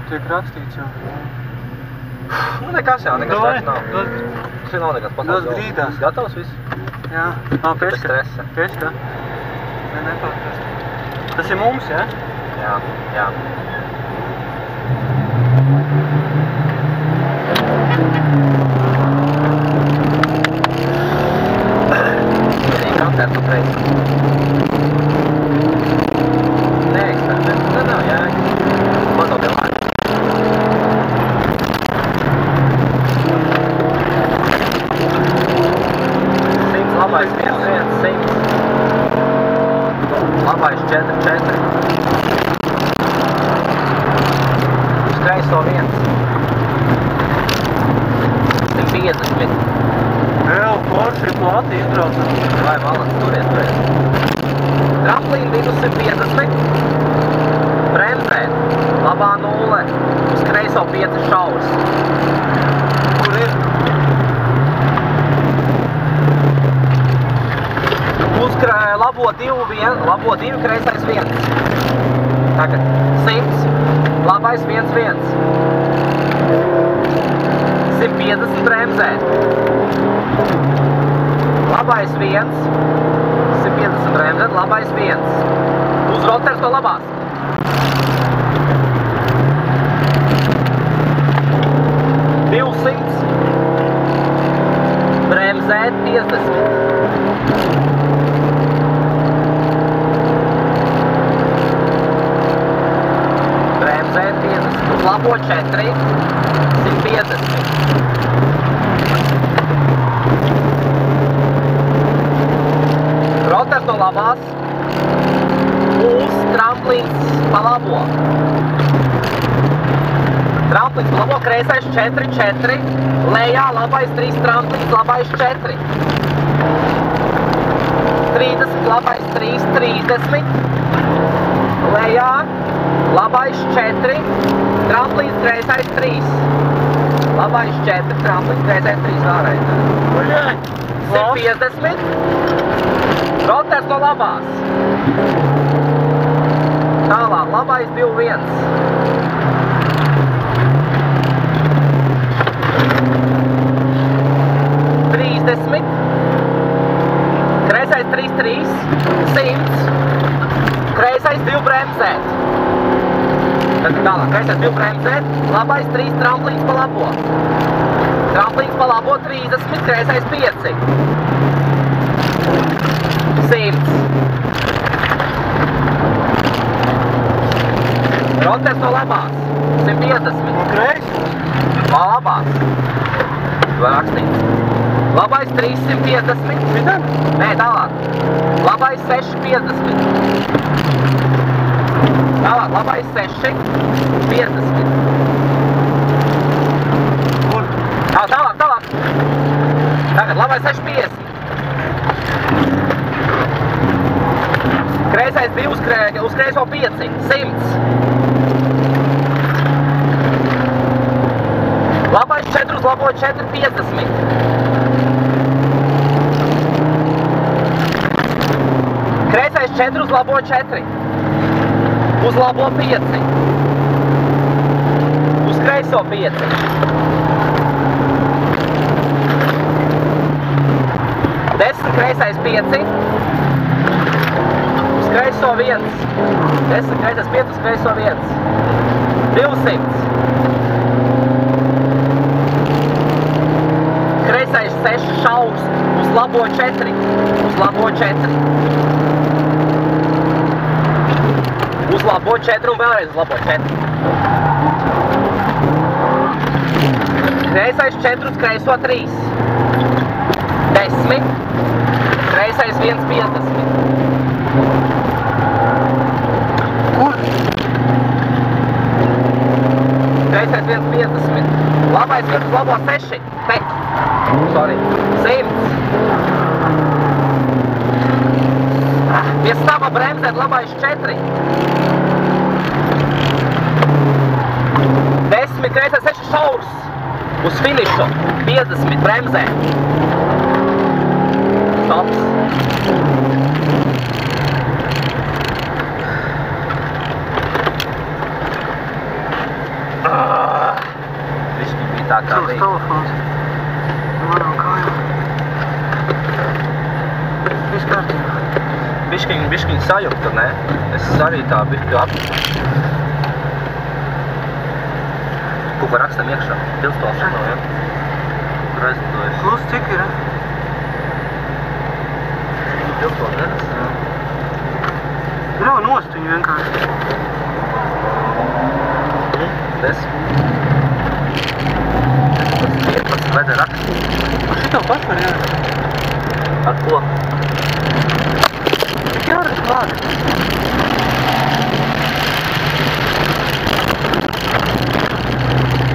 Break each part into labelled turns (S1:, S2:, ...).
S1: Tiek rakstīts jau.
S2: Nu, nekas jau, nekas tāds nav. Tas nav nekas pasaules.
S1: Dos grīdās.
S2: Gatavs viss?
S1: Jā. Pēc
S2: stresa.
S1: Pēc kā? Ne, nepārprasa. Tas ir mums, ja?
S2: Jā, jā. Koncertu reiz. Nē, eksperiments. Nav jēga. Mazot jau laika. Simts, labais 1, 100. Labais 4, 4. Uz kreiso 1. 150.
S1: Vēl, forši ir plati izbraucam.
S2: Vai malas, turiet. Tramplīna 250. Bremzēt. Labā 0. Uz kreiso 5 šaurs.
S1: Kur ir?
S2: Uz labo 2 kreisais 1. Tagad 100. Labais 1, 1. 150 bremzēt. Labais 1, 150 bremzēt, labais 1. Uz roters no labās. Bremzēt 50. Bremzēt 50. Uz labo 4, 150. Roters no labās, uz tramplīns pa labo. Tramplīns pa labo, kreisais 4, 4, lejā labais 3 tramplīns, labais 4. 30, labais 3, 30. Lejā, labais 4, tramplīns kreisais 3. Labais 4, tramplīns kreisais 3 vēlreiz. 150. Roters no labās. Tālāk, labais 2, 1. Kreisais 3, 3. 100. Kreisais 2 bremzēt. Tad tālāk, kreisais 2 bremzēt. Labais 3 tramplīns pa labo. Tramplīns pa labo 30. Kreisais 5. 100. Roters no labās. 150.
S1: No kreis?
S2: Pa labās. Vai rakstīts. Labais 3, 150.
S1: Šitam?
S2: Nē, tālāk. Labais 6, 50. Tālāk, labais 6, 50.
S1: Kur?
S2: Tālāk. Tagad, labais 6, 50. Kreisais 2 uz kreiso 5, 100. Labais 4 uz labo 4, 50. Kreisais 4 uz labo 4. Uz labo 5. Uz kreiso 5. Kreisais 5. Uz kreiso 1. 10, kreisais 5, uz kreiso 1. 200. Kreisais 6 šaurs. Uz labo 4. Uz labo 4. Uz labo 4 un vēlreiz uz labo 4. Kreisais 4 uz kreiso 3. 10. Kreisais 1, 50.
S1: Kur?
S2: Kreisais 1, 50. Labais 1 uz labo 6. Sorry. 100. Pie staba bremzēt labais 4. 10. Kreisais 6 šaurs. Uz finišu. 50. Bremzēt. Stops. tā
S1: Savs
S2: bija.
S1: telefons. Manām kājām. Viss kārtībā.
S2: Biškiņ sajuktu, ne? Es arī tā bišķi Ko pa rakstam iekšā? Pilstošana, ja? Tur aizlidojas.
S1: Plus cik ir?
S2: Pilstoši, ne?
S1: Grau nost viņu vienkārši.
S2: 10. 15 vajadzēja rakstīt.
S1: Šito pat var jārakst.
S2: Ar ko?
S1: Tik jārakst klāt.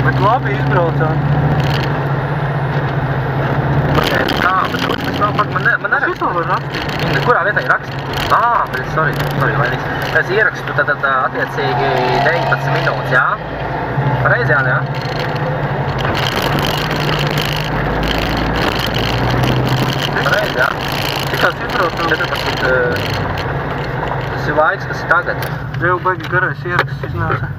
S1: Bet labi izbraucāt.
S2: Tā, bet tas nav pat, man nerakst.
S1: Šito var rakstīt.
S2: Kurā vietā ir raksts? Bet sorry, lainīgs. Es ierakstu tad attiecīgi 19 minūtes, jā? Pareizi, jā? Pareizi, jā?
S1: Cik tās izbraucām?
S2: 14. Tas ir laiks, kas ir tagad.
S1: Jau baigi garais ieraksts iznāca.